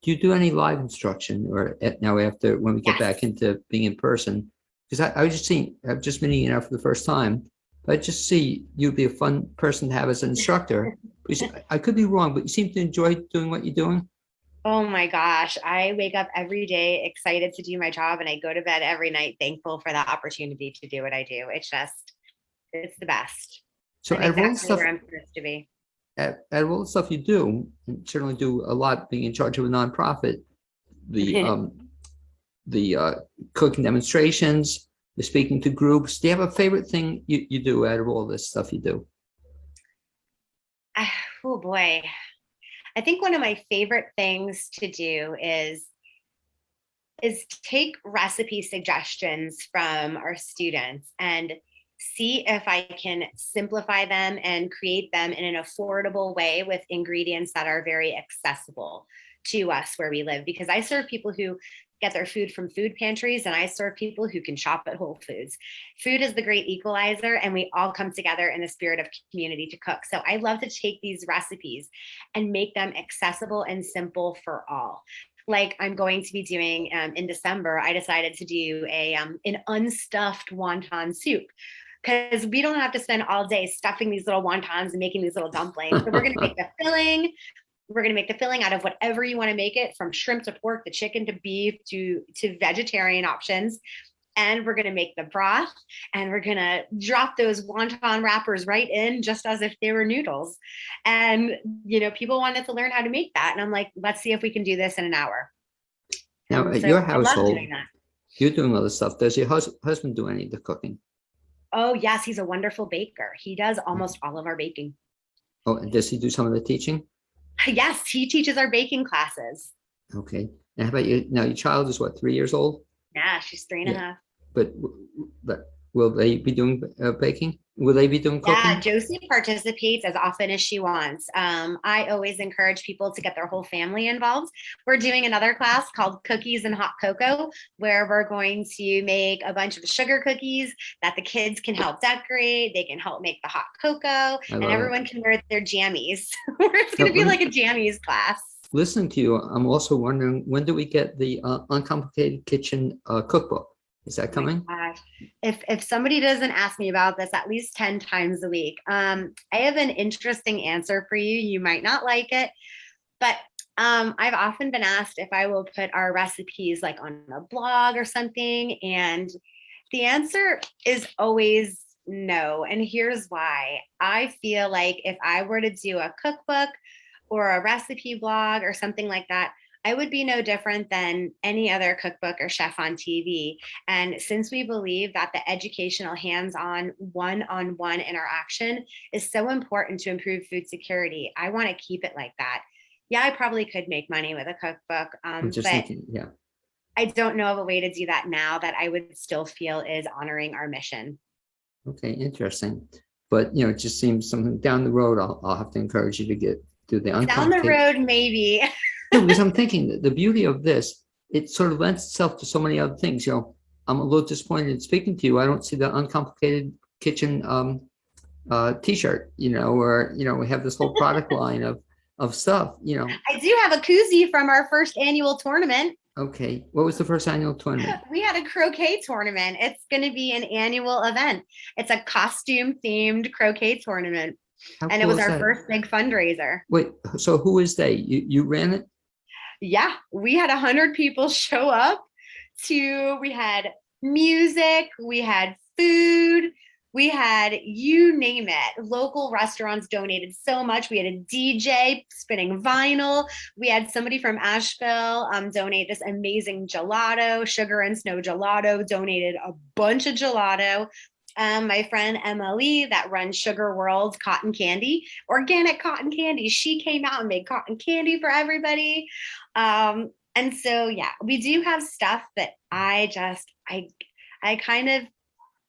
Do you do any live instruction, or now when we get back into being in person? because I was just seeing, I've just meeting you now for the first time, but I just see you'd be a fun person to have as an instructor. Because I could be wrong, but you seem to enjoy doing what you're doing. Oh my gosh. I wake up every day excited to do my job, and I go to bed every night thankful for the opportunity to do what I do. It's the best. So I'm out of all the exactly stuff, where I'm supposed to be. out of all the stuff you do, and certainly do a lot being in charge of a nonprofit, the cooking demonstrations, the speaking to groups. Do you have a favorite thing you do out of all this stuff you do? Oh boy. I think one of my favorite things to do is take recipe suggestions from our students and see if I can simplify them and create them in an affordable way with ingredients that are very accessible to us where we live. Because I serve people who get their food from food pantries, and I serve people who can shop at Whole Foods. Food is the great equalizer, and we all come together in the spirit of community to cook. So I love to take these recipes and make them accessible and simple for all. Like I'm going to be doing in December, I decided to do an unstuffed wonton soup, because we don't have to spend all day stuffing these little wontons and making these little dumplings. So we're going to make the filling. We're going to make the filling out of whatever you want to make it, from shrimp to pork, the chicken to beef to vegetarian options. And we're going to make the broth, and we're going to drop those wonton wrappers right in just as if they were noodles. And, people wanted to learn how to make that. And I'm like, let's see if we can do this in an hour. Now, at So your I love household, doing that. you're doing other stuff. Does your husband do any of the cooking? Oh, yes. He's a wonderful baker. He does almost all of our baking. Oh, and does he do some of the teaching? Yes, he teaches our baking classes. Okay. And how about you? Now, your child is what, 3 years old? Yeah, she's 3.5. But will they be doing baking? Will they be doing cooking? Yeah, Josie participates as often as she wants. I always encourage people to get their whole family involved. We're doing another class called Cookies and Hot Cocoa, where we're going to make a bunch of sugar cookies that the kids can help decorate. They can help make the hot cocoa, and everyone can wear their jammies. It's going to be like a jammies class. Listening to you, I'm also wondering, when do we get the Uncomplicated Kitchen cookbook? Is that coming? If somebody doesn't ask me about this at least 10 times a week, I have an interesting answer for you. You might not like it, but I've often been asked if I will put our recipes like on a blog or something. And the answer is always no. And here's why. I feel like if I were to do a cookbook or a recipe blog or something like that, I would be no different than any other cookbook or chef on TV. And since we believe that the educational hands-on one-on-one interaction is so important to improve food security, I want to keep it like that. Yeah, I probably could make money with a cookbook, but thinking, yeah. I don't know of a way to do that now that I would still feel is honoring our mission. Okay, interesting. But, it just seems something down the road, I'll have to encourage you to do the Down the road, maybe. No, because I'm thinking that the beauty of this, it sort of lends itself to so many other things. I'm a little disappointed in speaking to you. I don't see the Uncomplicated Kitchen T-shirt, where we have this whole product line of stuff. I do have a koozie from our first annual tournament. Okay, what was the first annual tournament? We had a croquet tournament. It's going to be an annual event. It's a costume-themed croquet tournament. And it was our first big fundraiser. Wait, so who is they? You ran it? Yeah, we had 100 people show up. We had music, we had food, we had you name it. Local restaurants donated so much. We had a DJ spinning vinyl. We had somebody from Asheville donate this amazing gelato, sugar and snow gelato, donated a bunch of gelato. My friend Emily that runs Sugar World's cotton candy, organic cotton candy. She came out and made cotton candy for everybody. And so, yeah, we do have stuff that I kind of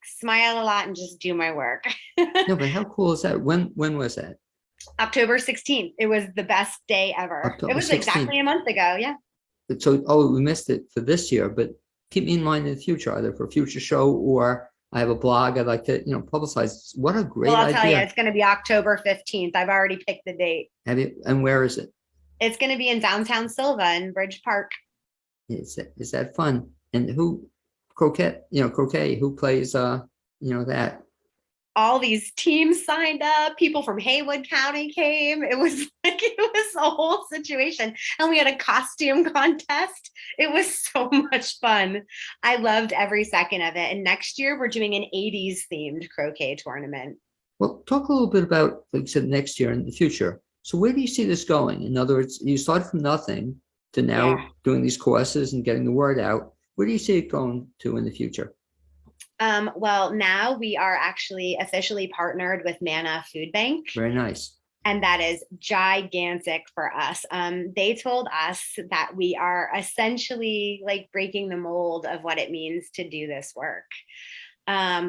smile a lot and just do my work. No, but how cool is that? When was that? October 16th. It was the best day ever. October it was 16th. Exactly a month ago. Yeah. So, we missed it for this year, but keep me in mind in the future, either for a future show or I have a blog I'd like to, publicize. What a great idea. Well, I'll tell you, it's going to be October 15th. I've already picked the date. Have you? And where is it? It's going to be in downtown Silva in Bridge Park. Is that fun? And who croquet, who plays, that. All these teams signed up. People from Haywood County came. It was a whole situation. And we had a costume contest. It was so much fun. I loved every second of it. And next year we're doing an 80s themed croquet tournament. Well, talk a little bit about, like you said, next year and the future. So where do you see this going? In other words, you started from nothing to now doing these courses and getting the word out. Where do you see it going to in the future? Well, now we are actually officially partnered with Manna Food Bank. Very nice. And that is gigantic for us. They told us that we are essentially like breaking the mold of what it means to do this work.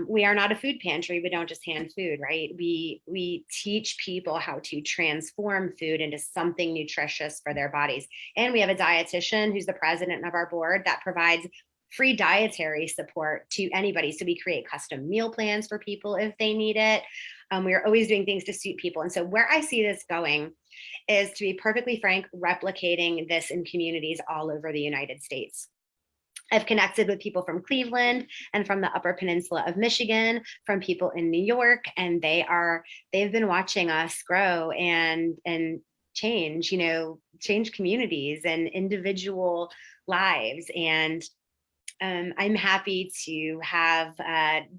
We are not a food pantry. We don't just hand food, right? We teach people how to transform food into something nutritious for their bodies. And we have a dietitian who's the president of our board that provides free dietary support to anybody. So we create custom meal plans for people if they need it. We are always doing things to suit people. And so where I see this going is, to be perfectly frank, replicating this in communities all over the United States. I've connected with people from Cleveland and from the Upper Peninsula of Michigan, from people in New York, and they've been watching us grow and change communities and individual lives. And I'm happy to have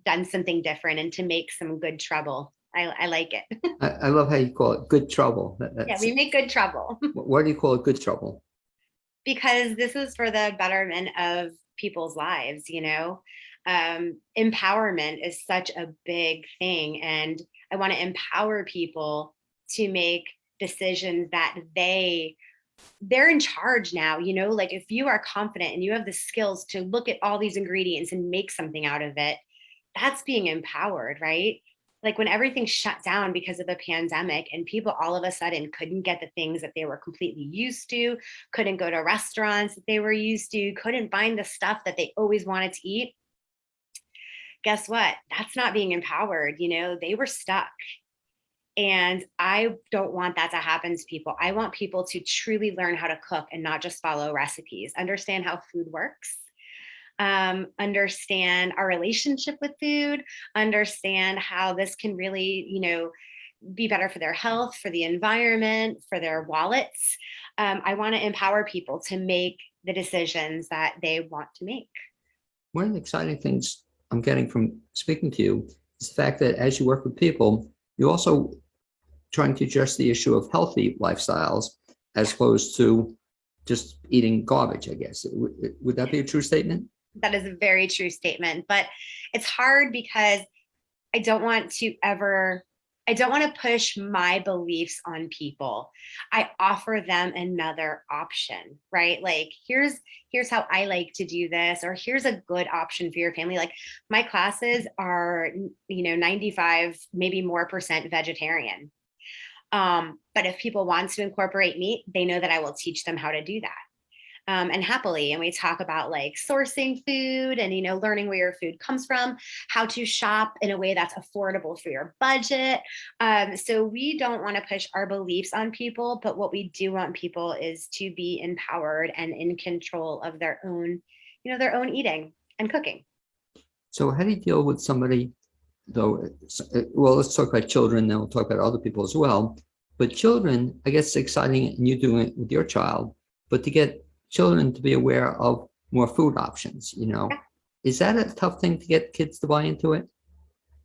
done something different and to make some good trouble. I like it. I love how you call it good trouble. Yeah, we make good trouble. Why do you call it good trouble? Because this is for the betterment of people's lives, empowerment is such a big thing. And I want to empower people to make decisions that they're in charge now, like if you are confident and you have the skills to look at all these ingredients and make something out of it, that's being empowered, right? Like when everything shut down because of the pandemic and people all of a sudden couldn't get the things that they were completely used to, couldn't go to restaurants that they were used to, couldn't find the stuff that they always wanted to eat. Guess what? That's not being empowered. They were stuck. And I don't want that to happen to people. I want people to truly learn how to cook and not just follow recipes, understand how food works, understand our relationship with food, understand how this can really, be better for their health, for the environment, for their wallets. I want to empower people to make the decisions that they want to make. One of the exciting things I'm getting from speaking to you is the fact that as you work with people, you also trying to address the issue of healthy lifestyles as opposed to just eating garbage, I guess. Would that be a true statement? That is a very true statement, but it's hard because I don't want to push my beliefs on people. I offer them another option, right? Like, here's how I like to do this, or here's a good option for your family. Like my classes are, 95, maybe more % vegetarian. But if people want to incorporate meat, they know that I will teach them how to do that. And happily. And we talk about like sourcing food and, learning where your food comes from, how to shop in a way that's affordable for your budget. So we don't want to push our beliefs on people, but what we do want people is to be empowered and in control of their own eating and cooking. So how do you deal with somebody, though? Well, let's talk about children, then we'll talk about other people as well. But children, I guess it's exciting, and you doing it with your child, but to get children to be aware of more food options, is that a tough thing to get kids to buy into it?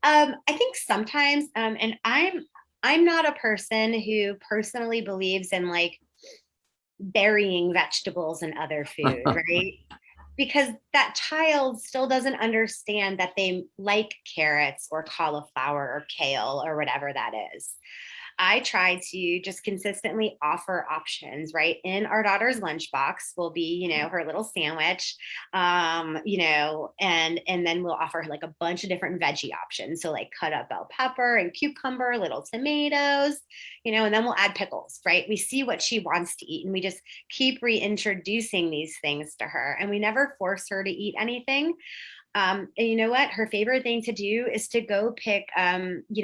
I think sometimes, and I'm not a person who personally believes in like burying vegetables and other food, right? Because that child still doesn't understand that they like carrots or cauliflower or kale or whatever that is. I try to just consistently offer options, right? In our daughter's lunchbox will be, her little sandwich, and then we'll offer like a bunch of different veggie options. So like cut up bell pepper and cucumber, little tomatoes, and then we'll add pickles, right? We see what she wants to eat and we just keep reintroducing these things to her, and we never force her to eat anything. And you know what? Her favorite thing to do is to go pick,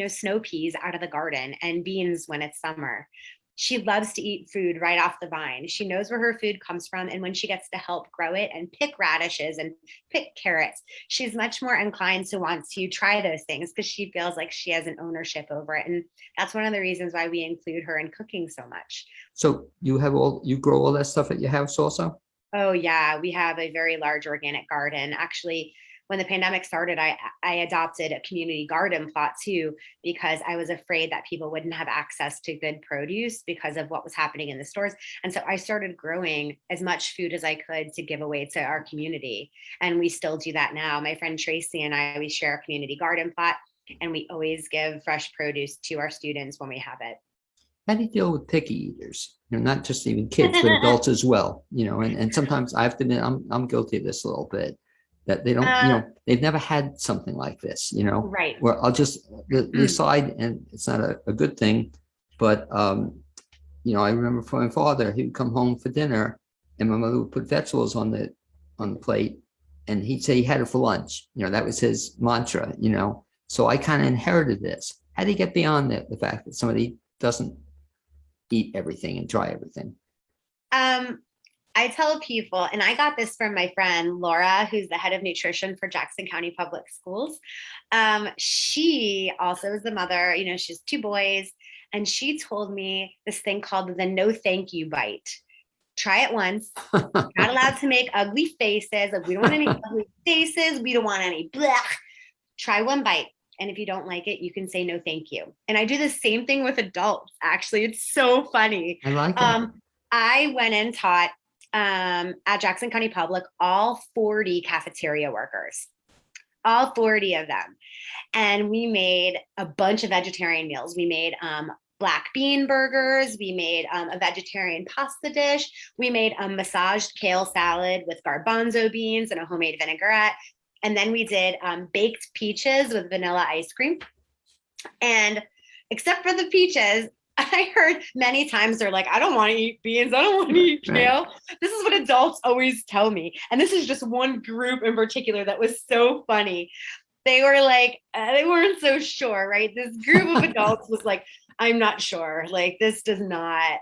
snow peas out of the garden and beans when it's summer. She loves to eat food right off the vine. She knows where her food comes from. And when she gets to help grow it and pick radishes and pick carrots, she's much more inclined to want to try those things because she feels like she has an ownership over it. And that's one of the reasons why we include her in cooking so much. So you grow all that stuff at your house also? Oh yeah, we have a very large organic garden. Actually, when the pandemic started, I adopted a community garden plot too, because I was afraid that people wouldn't have access to good produce because of what was happening in the stores. And so I started growing as much food as I could to give away to our community. And we still do that now. My friend Tracy and I, we share a community garden plot, and we always give fresh produce to our students when we have it. How do you deal with picky eaters? Not just even kids, but adults as well. And sometimes I have to admit, I'm guilty of this a little bit. That they don't, they've never had something like this, Right. Where I'll just decide, and it's not a good thing, but, I remember for my father, he would come home for dinner and my mother would put vegetables on the plate and he'd say he had it for lunch. That was his mantra, so I kind of inherited this. How do you get beyond the fact that somebody doesn't eat everything and try everything? I tell people, and I got this from my friend Laura, who's the head of nutrition for Jackson County Public Schools. She also is the mother, she has 2 boys, and she told me this thing called the no thank you bite. Try it once. You're not allowed to make ugly faces. Like, we don't want any ugly faces. We don't want any blech. Try one bite. And if you don't like it, you can say no thank you. And I do the same thing with adults. Actually, it's so funny. I like it. I went and taught at Jackson County Public, all 40 cafeteria workers, all 40 of them. And we made a bunch of vegetarian meals. We made black bean burgers. We made a vegetarian pasta dish. We made a massaged kale salad with garbanzo beans and a homemade vinaigrette. And then we did baked peaches with vanilla ice cream. And except for the peaches, I heard many times they're like, I don't want to eat beans. I don't want to eat kale. This is what adults always tell me. And this is just one group in particular that was so funny. They were like, they weren't so sure, right? This group of adults was like, I'm not sure. Like, this does not,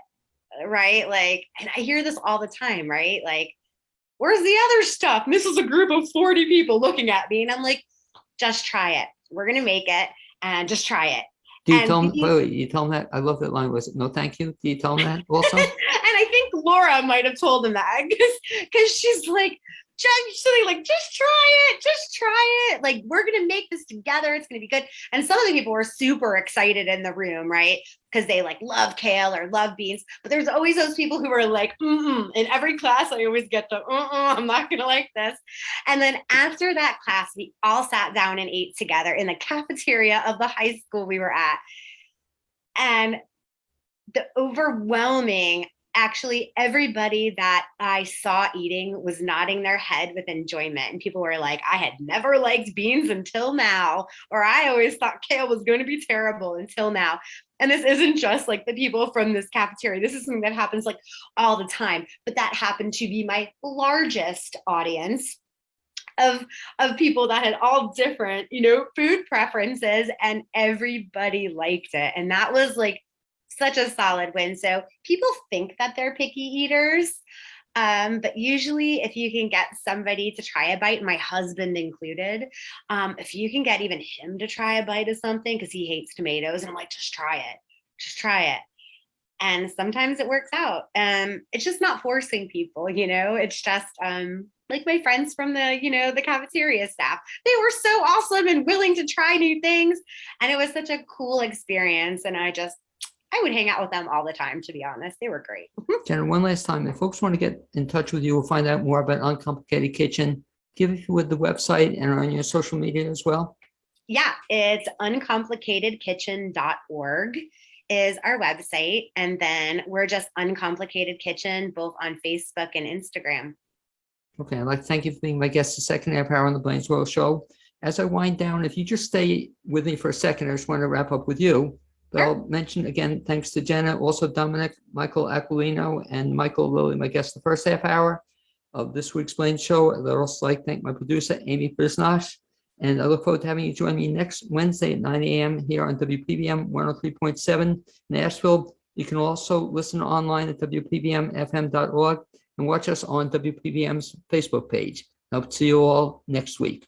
right? Like, and I hear this all the time, right? Like, where's the other stuff? And this is a group of 40 people looking at me. And I'm like, just try it. We're going to make it and just try it. Do you tell them, wait, you tell them that? I love that line. Was it no thank you? Do you tell them that also? And I think Laura might have told him that because she's like, just try it. Like, we're going to make this together. It's going to be good. And some of the people were super excited in the room, right? Because they like love kale or love beans. But there's always those people who are like, in every class, I always get the, I'm not going to like this. And then after that class, we all sat down and ate together in the cafeteria of the high school we were at. And the overwhelming, actually, everybody that I saw eating was nodding their head with enjoyment. And people were like, I had never liked beans until now, or I always thought kale was going to be terrible until now. And this isn't just like the people from this cafeteria. This is something that happens like all the time. But that happened to be my largest audience of people that had all different, food preferences, and everybody liked it. And that was like such a solid win. So people think that they're picky eaters, but usually if you can get somebody to try a bite, my husband included, if you can get even him to try a bite of something, because he hates tomatoes, and I'm like, just try it. And sometimes it works out. It's just not forcing people, it's just like my friends from the cafeteria staff. They were so awesome and willing to try new things. And it was such a cool experience. And I would hang out with them all the time, to be honest. They were great. Jenna, one last time, if folks want to get in touch with you or find out more about Uncomplicated Kitchen, give it with the website and on your social media as well. Yeah, it's uncomplicatedkitchen.org is our website. And then we're just Uncomplicated Kitchen, both on Facebook and Instagram. Okay, I'd like to thank you for being my guest the second half hour on the BLAINESWORLD Show. As I wind down, if you just stay with me for a second, I just want to wrap up with you. But I'll mention again, thanks to Jenna, also Dominic Michael Aquilino, and Michael Lilly, my guest the first half hour of this week's BLAINE Show. I'd also like to thank my producer, Amy Bisnash. And I look forward to having you join me next Wednesday at 9 a.m. here on WPBM 103.7 Nashville. You can also listen online at WPVMFM.org and watch us on WPVM's Facebook page. Hope to see you all next week.